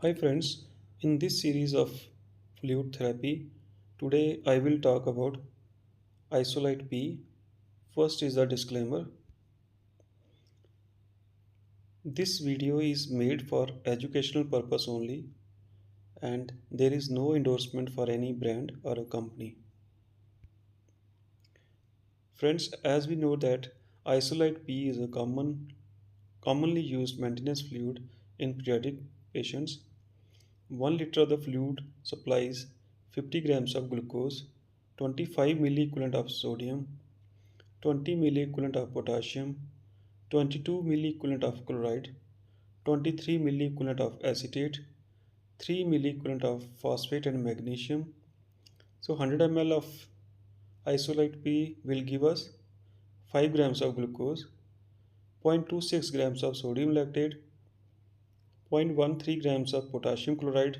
Hi friends, in this series of fluid therapy, today I will talk about Isolyte-P. First is a disclaimer. This video is made for educational purpose only and there is no endorsement for any brand or a company. Friends, as we know that Isolyte-P is a commonly used maintenance fluid in pediatric patients. 1 liter of the fluid supplies 50 grams of glucose, 25 milliequivalent of sodium, 20 milliequivalent of potassium, 22 milliequivalent of chloride, 23 milliequivalent of acetate, 3 milliequivalent of phosphate and magnesium. So 100 ml of Isolyte P will give us 5 grams of glucose, 0.26 grams of sodium lactate, 0.13 grams of potassium chloride,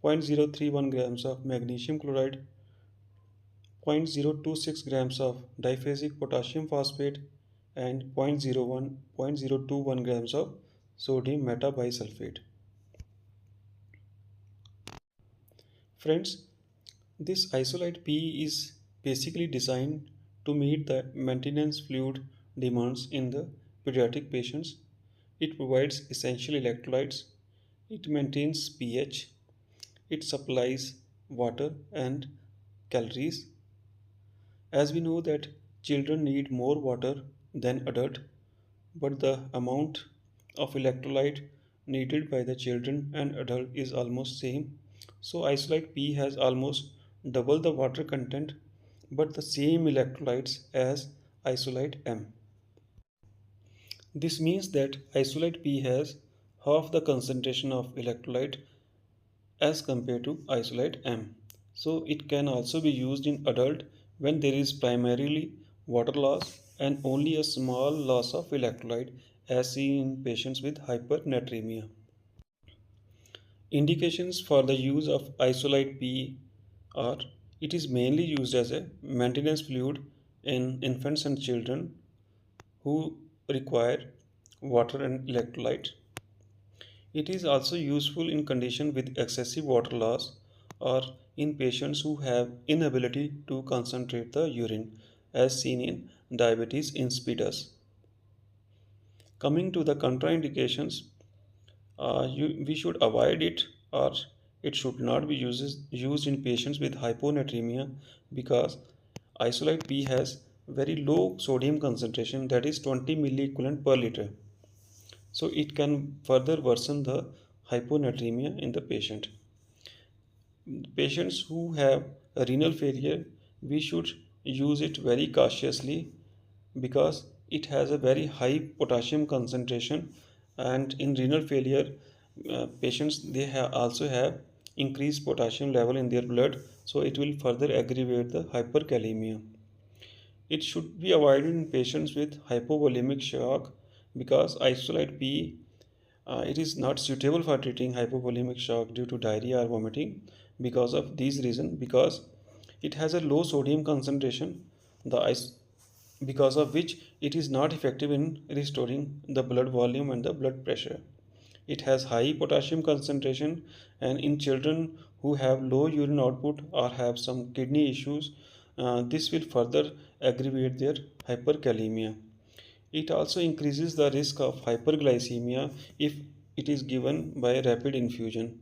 0.031 grams of magnesium chloride, 0.026 grams of diphasic potassium phosphate, and 0.21 grams of sodium metabisulfate. Friends, this Isolyte P is basically designed to meet the maintenance fluid demands in the pediatric patients. It provides essential electrolytes, it maintains pH, it supplies water and calories. As we know that children need more water than adult, but the amount of electrolyte needed by the children and adult is almost same. So Isolyte P has almost double the water content but the same electrolytes as Isolyte-M. This means that Isolyte P has half the concentration of electrolyte as compared to Isolyte-M. So it can also be used in adult when there is primarily water loss and only a small loss of electrolyte as seen in patients with hypernatremia. Indications for the use of Isolyte-P are it is mainly used as a maintenance fluid in infants and children who require water and electrolyte. It is also useful in conditions with excessive water loss or in patients who have inability to concentrate the urine as seen in diabetes insipidus. Coming to the contraindications, we should avoid it or it should not be used in patients with hyponatremia because Isolyte P has very low sodium concentration, that is 20 milliequivalent per liter. So it can further worsen the hyponatremia in the patient. Patients who have a renal failure, we should use it very cautiously because it has a very high potassium concentration, and in renal failure patients also have increased potassium level in their blood, so it will further aggravate the hyperkalemia. It should be avoided in patients with hypovolemic shock because Isolyte P it is not suitable for treating hypovolemic shock due to diarrhea or vomiting because of these reasons, because it has a low sodium concentration, the ice because of which it is not effective in restoring the blood volume and the blood pressure. It has high potassium concentration, and in children who have low urine output or have some kidney issues, this will further aggravate their hyperkalemia. It also increases the risk of hyperglycemia if it is given by rapid infusion,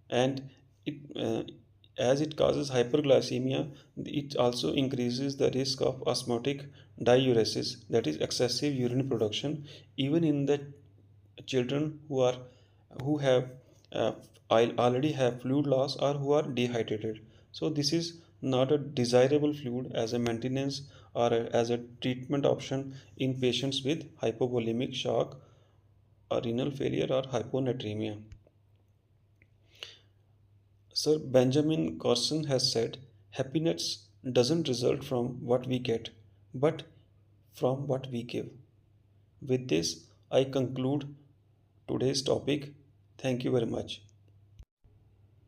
and it, as it causes hyperglycemia, it also increases the risk of osmotic diuresis, that is excessive urine production, even in the children who have uh, already have fluid loss or who are dehydrated. So this is not a desirable fluid as a maintenance or as a treatment option in patients with hypovolemic shock or renal failure or hyponatremia. Sir Benjamin Corson has said, happiness doesn't result from what we get, but from what we give. With this, I conclude today's topic. Thank you very much.